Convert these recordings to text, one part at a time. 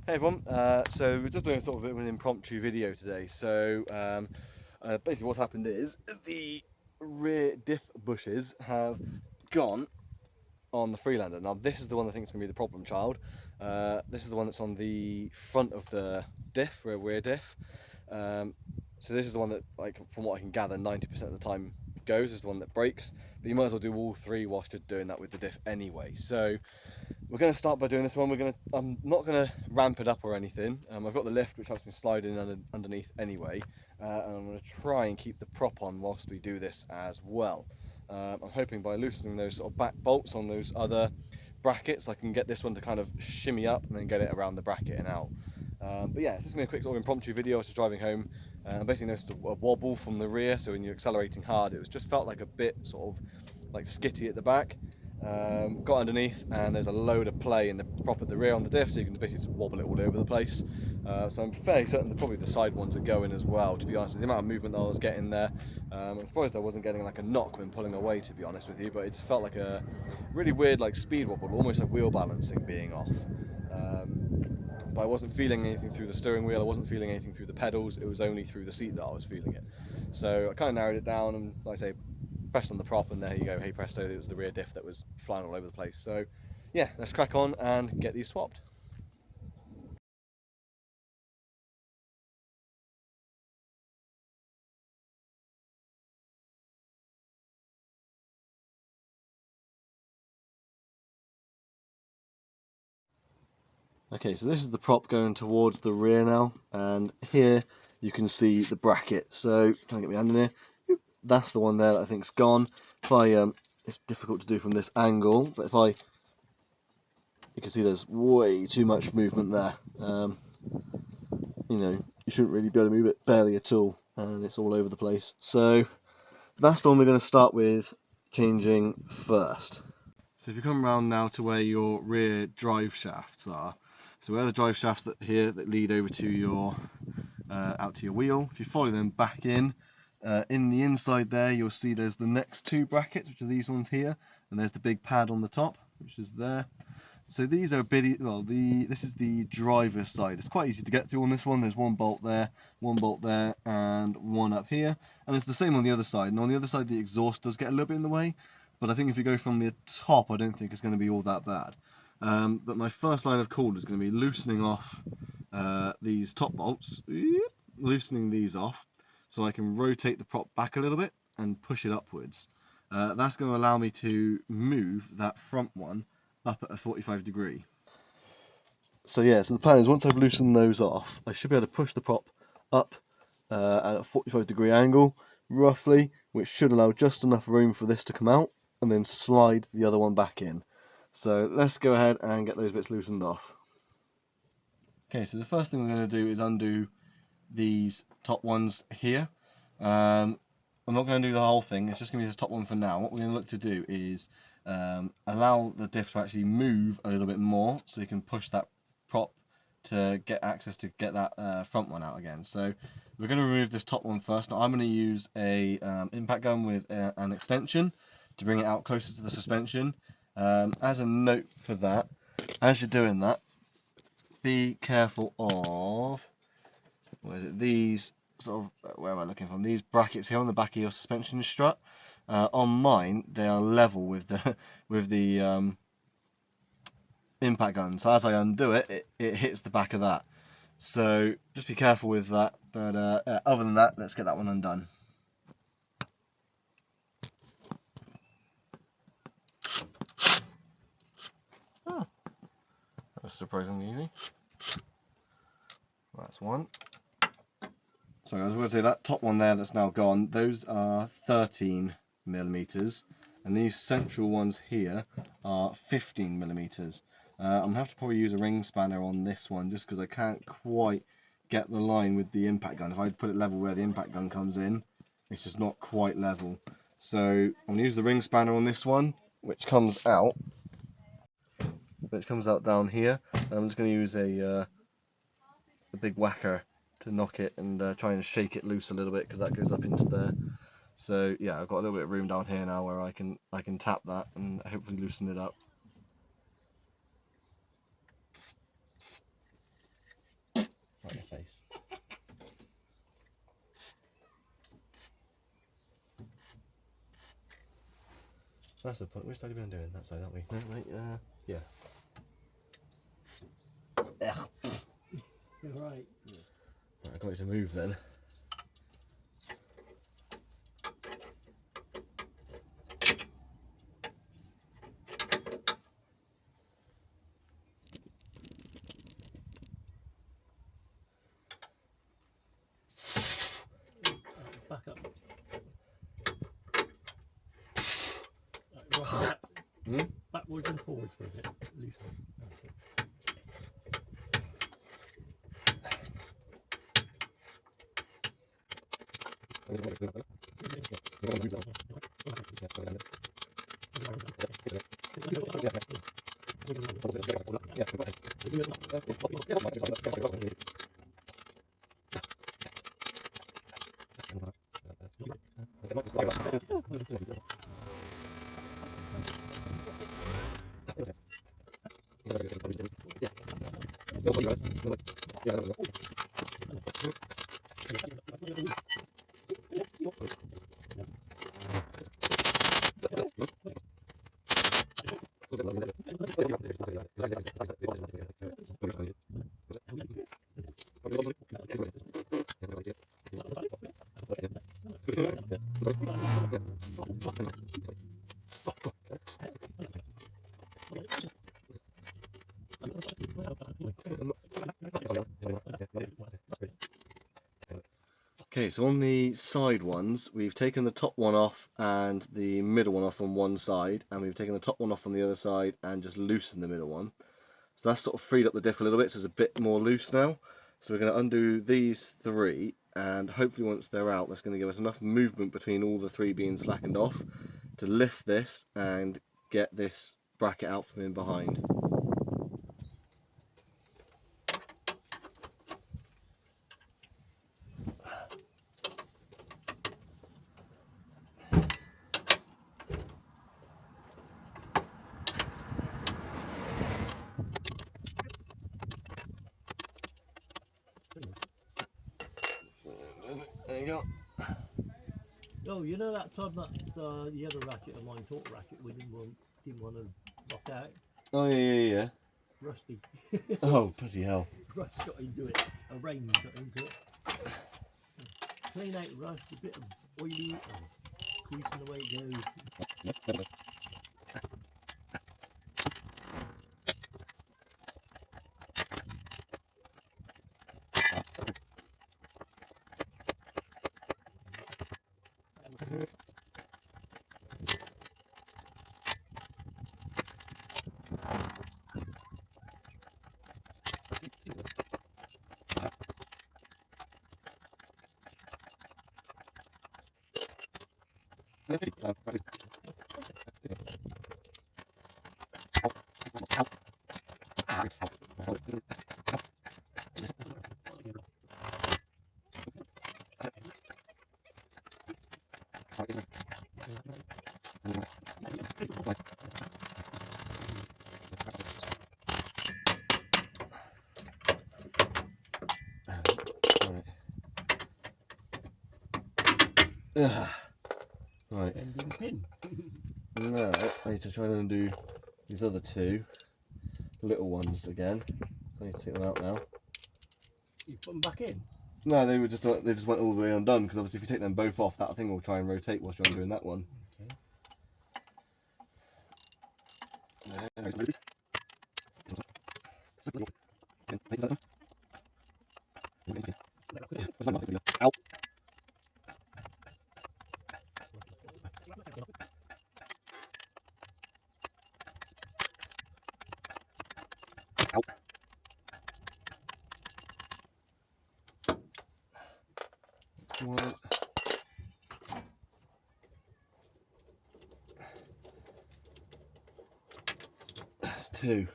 Hey everyone, so we're just doing sort of a bit of an impromptu video today. Basically what's happened is the rear diff bushes have gone on the Freelander. Now this is the one I think is going to be the problem child. This is the one that's on the front of the diff, rear diff. So this is the one that, like, from what I can gather, 90% of the time goes, is the one that breaks. But you might as well do all three whilst you're doing that with the diff anyway. So we're going to start by doing this one. I'm not going to ramp it up or anything. I've got the lift which helps me slide in underneath anyway, and I'm going to try and keep the prop on whilst we do this as well. I'm hoping by loosening those sort of back bolts on those other brackets, I can get this one to kind of shimmy up and then get it around the bracket and out. But yeah, it's just going to be a quick sort of impromptu video. I was just driving home and basically noticed a wobble from the rear. So when you're accelerating hard, it was just felt like a bit sort of like skitty at the back. Got underneath and there's a load of play in the prop at the rear on the diff, so you can basically just wobble it all over the place. So I'm fairly certain that probably the side ones are going as well, to be honest with you. The amount of movement that I was getting there. I'm surprised I wasn't getting like a knock when pulling away, to be honest with you, but it just felt like a really weird like speed wobble, almost like wheel balancing being off. But I wasn't feeling anything through the steering wheel, I wasn't feeling anything through the pedals, it was only through the seat that I was feeling it. So I kind of narrowed it down and, like I say, pressed on the prop and there you go, hey presto, it was the rear diff that was flying all over the place. So yeah, let's crack on and get these swapped. Okay, so this is the prop going towards the rear now, and here you can see the bracket. So trying to get my hand in here, that's the one there that I think's gone. If I it's difficult to do from this angle, but if I, you can see there's way too much movement there. You know, you shouldn't really be able to move it barely at all, and it's all over the place. So that's the one we're going to start with changing first. So if you come around now to where your rear drive shafts are, so where the drive shafts that that lead over to your out to your wheel, if you follow them back in the inside there, you'll see there's the next two brackets, which are these ones here, and there's the big pad on the top, which is there. So these are a bit, well, this is the driver's side. It's quite easy to get to on this one. There's one bolt there, and one up here. And it's the same on the other side. And on the other side, the exhaust does get a little bit in the way. But I think if you go from the top, I don't think it's going to be all that bad. But my first line of call is going to be loosening off these top bolts, loosening these off, so I can rotate the prop back a little bit and push it upwards. That's going to allow me to move that front one up at a 45 degree. So yeah, so the plan is once I've loosened those off, I should be able to push the prop up at a 45 degree angle, roughly, which should allow just enough room for this to come out, and then slide the other one back in. So let's go ahead and get those bits loosened off. Okay, so the first thing we're going to do is undo these top ones here. I'm not going to do the whole thing, it's just going to be this top one for now. What we're going to look to do is allow the diff to actually move a little bit more so we can push that prop to get access to get that front one out again. So we're going to remove this top one first. Now I'm going to use a impact gun with an extension to bring it out closer to the suspension. As a note for that, as you're doing that, be careful of, what is it, these sort of, where am I looking from, these brackets here on the back of your suspension strut. On mine, they are level with the impact gun, so as I undo it, it hits the back of that. So just be careful with that, but other than that, let's get that one undone. Oh, that was surprisingly easy. That's one. So I was going to say, that top one there that's now gone, those are 13mm, and these central ones here are 15mm. I'm going to have to probably use a ring spanner on this one just because I can't quite get the line with the impact gun. If I put it level where the impact gun comes in, it's just not quite level. So I'm going to use the ring spanner on this one, which comes out down here. I'm just going to use a big whacker to knock it and try and shake it loose a little bit, because that goes up into there. So yeah, I've got a little bit of room down here now where I can tap that and hopefully loosen it up. That's the point. Which side have we been doing? That side, aren't we? No, wait, yeah. You're right. Right, I got it to move then. Back up. Right, backwards and forwards for a bit. Loosen. That's it. Okay, so on the side ones, we've taken the top one off and the middle one off on one side, and we've taken the top one off on the other side and just loosened the middle one. So that's sort of freed up the diff a little bit, so it's a bit more loose now. So we're going to undo these three, and hopefully once they're out, that's going to give us enough movement between all the three being slackened off to lift this and get this bracket out from in behind. There you go. Oh, you know that time that the other ratchet of mine, torque ratchet, we didn't want to lock out? Oh yeah. Rusty. Oh, bloody hell. Rust got into it. A rain got into it. Clean out rust, a bit of oily, greasing the way it goes. Right. Bending pin. Now I need to try and undo these other two little ones again. So I need to take them out now. You put them back in? No, they just went all the way undone, because obviously if you take them both off, that thing will try and rotate whilst you're undoing that one. Okay. Ow. Ow. One. That's two.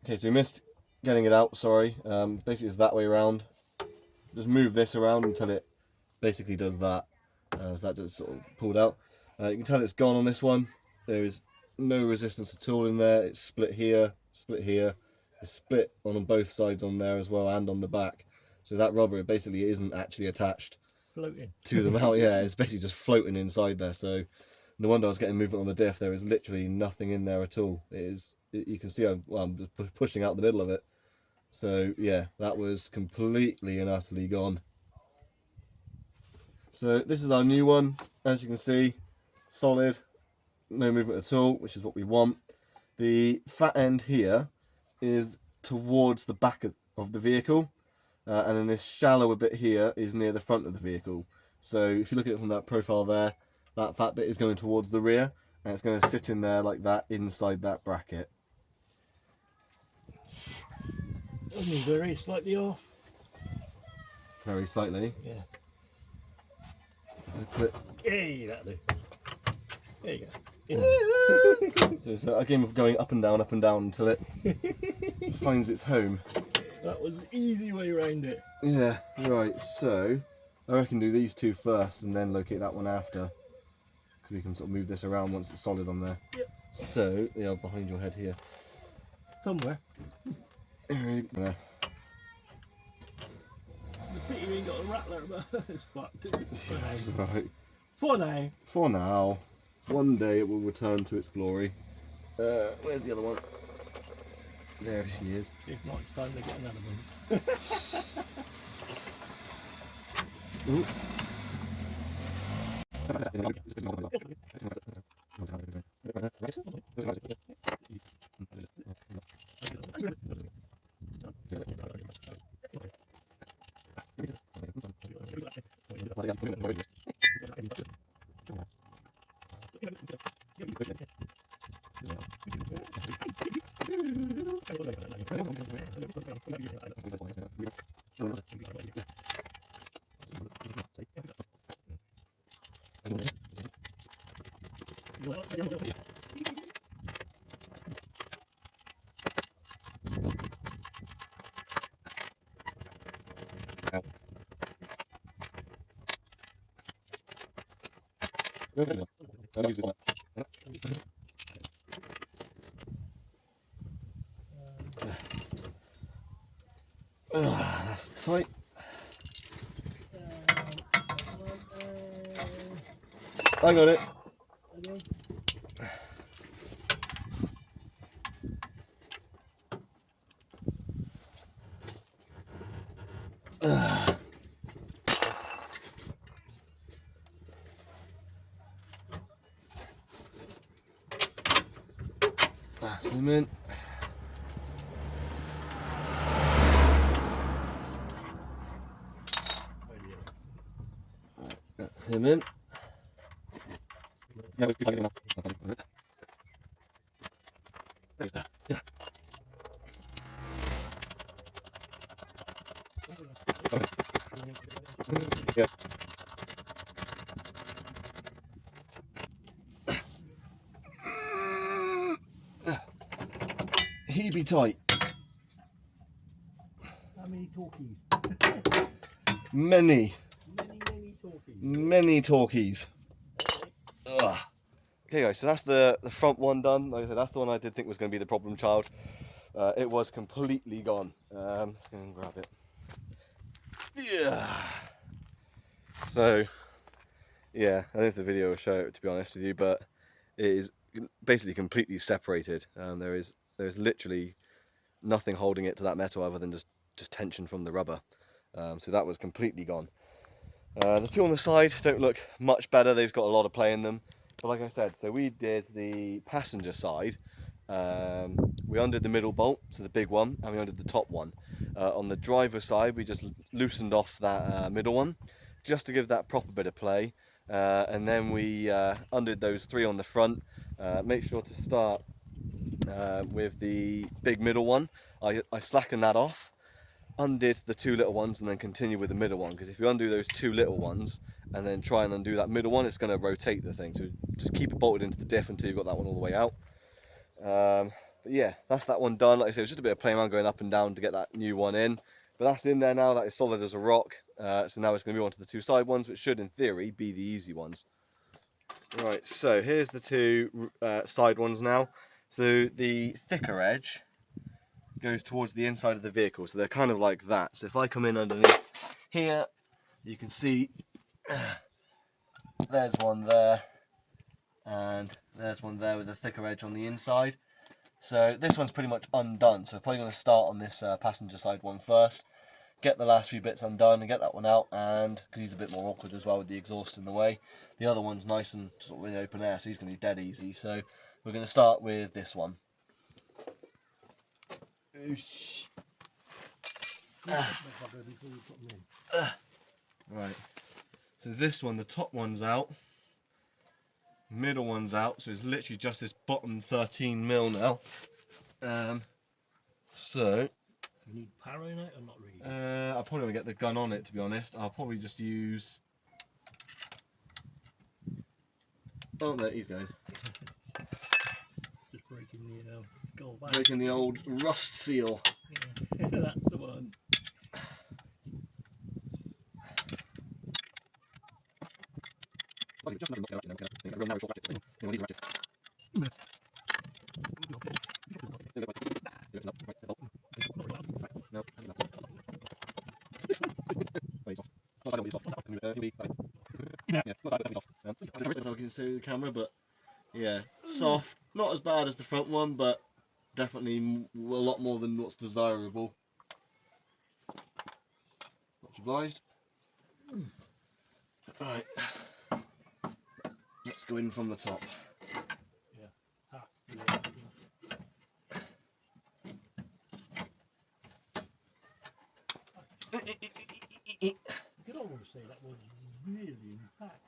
Okay, so we missed getting it out, sorry. Basically it's that way around. Just move this around until it basically does that. So that just sort of pulled out. You can tell it's gone on this one. There is no resistance at all in there. It's split here, it's split on both sides on there as well, and on the back. So that rubber basically isn't actually attached floating. to them out. Yeah, it's basically just floating inside there. So no wonder I was getting movement on the diff. There is literally nothing in there at all. You can see I'm pushing out the middle of it. So yeah, that was completely and utterly gone. So this is our new one. As you can see, solid, no movement at all, which is what we want. The fat end here is towards the back of the vehicle, and then this shallower bit here is near the front of the vehicle. So if you look at it from that profile there, that fat bit is going towards the rear, and it's going to sit in there like that inside that bracket. Only very slightly off. Very slightly. Yeah. I put Hey, that'll do. There you go. so it's a game of going up and down until it finds its home. That was the easy way around it. Yeah, right, so I reckon do these two first and then locate that one after. Because we can sort of move this around once it's solid on there. Yep. So, they are behind your head here. Somewhere. Yeah. The pity you ain't got a rattler, but it's fucked. That's right. For now. For now. One day it will return to its glory. Where's the other one? There she is. If not, it's time to get another one. Ooh. That's tight. I got it. Okay. That's him in. That's him in. Yeah. He be tight. How many talkies? Many Talkies. Many talkies. Ugh. Okay guys, so that's the front one done. Like I said, that's the one I did think was going to be the problem child. It was completely gone. Let's go and grab it. Yeah. So, yeah, I don't know if the video will show it, to be honest with you, but it is basically completely separated. There is literally nothing holding it to that metal other than just tension from the rubber. So that was completely gone. The two on the side don't look much better. They've got a lot of play in them. But like I said, so we did the passenger side. We undid the middle bolt, so the big one, and we undid the top one. On the driver's side, we just loosened off that middle one, just to give that proper bit of play. And then we undid those three on the front. Make sure to start with the big middle one. I slackened that off, undid the two little ones, and then continue with the middle one, because if you undo those two little ones and then try and undo that middle one, it's going to rotate the thing. So just keep it bolted into the diff until you've got that one all the way out. But yeah, that's that one done. Like I said, it was just a bit of playing around going up and down to get that new one in, but that's in there now. That is solid as a rock. So now it's going to move on to the two side ones, which should in theory be the easy ones. Right, so here's the two side ones now. So the thicker edge goes towards the inside of the vehicle, so they're kind of like that. So if I come in underneath here, you can see There's one there, and there's one there with a thicker edge on the inside. So this one's pretty much undone, so we're probably going to start on this passenger side one first, get the last few bits undone and get that one out, and because he's a bit more awkward as well with the exhaust in the way. The other one's nice and sort of in open air, so he's going to be dead easy. So we're going to start with this one. Right, so this one, the top one's out, middle one's out, so it's literally just this bottom 13mm now. So You need power in it or not really? I'll probably want to get the gun on it, to be honest. I'll probably just use... Oh no, he's going. Just breaking the gold back. Breaking the old rust seal. Yeah, that's the one. I can see the camera, but yeah, soft. Not as bad as the front one, but definitely a lot more than what's desirable. Much obliged. Right, let's go in from the top. Yeah. Yeah. You don't want to say that was really impact.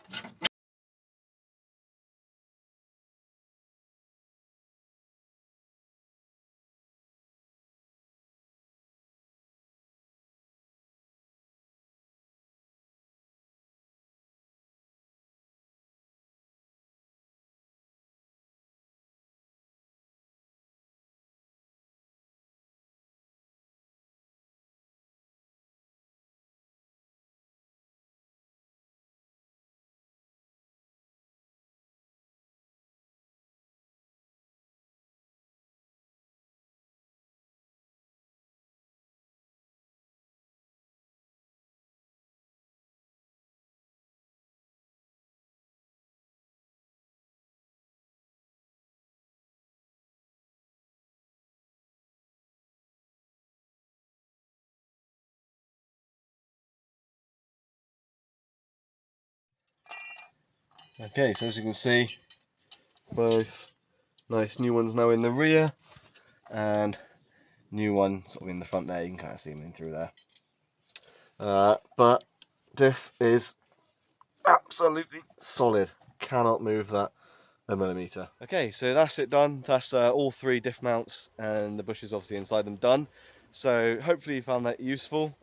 Okay, so as you can see, both nice new ones now in the rear, and new one sort of in the front there. You can kind of see them in through there. But diff is absolutely solid. Cannot move that a millimetre. Okay, so that's it done. That's all three diff mounts and the bushes obviously inside them done. So hopefully you found that useful.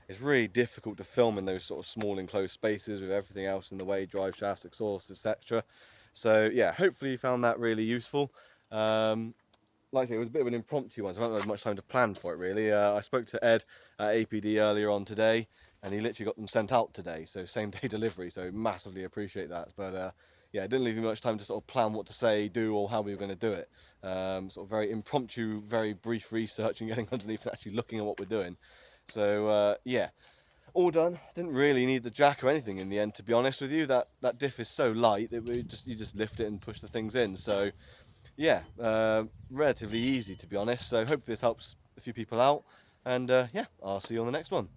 It's really difficult to film in those sort of small enclosed spaces with everything else in the way, drive shafts, exhausts, etc. So yeah, hopefully you found that really useful. Like I say, it was a bit of an impromptu one, so I haven't had much time to plan for it really. I spoke to Ed at APD earlier on today, and he literally got them sent out today, so same day delivery, so massively appreciate that. But yeah, it didn't leave me much time to sort of plan what to say, do, or how we were going to do it. Sort of very impromptu, very brief research and getting underneath and actually looking at what we're doing. So yeah, all done. Didn't really need the jack or anything in the end, to be honest with you. That diff is so light that you just lift it and push the things in. So yeah, relatively easy, to be honest. So hopefully this helps a few people out, and yeah, I'll see you on the next one.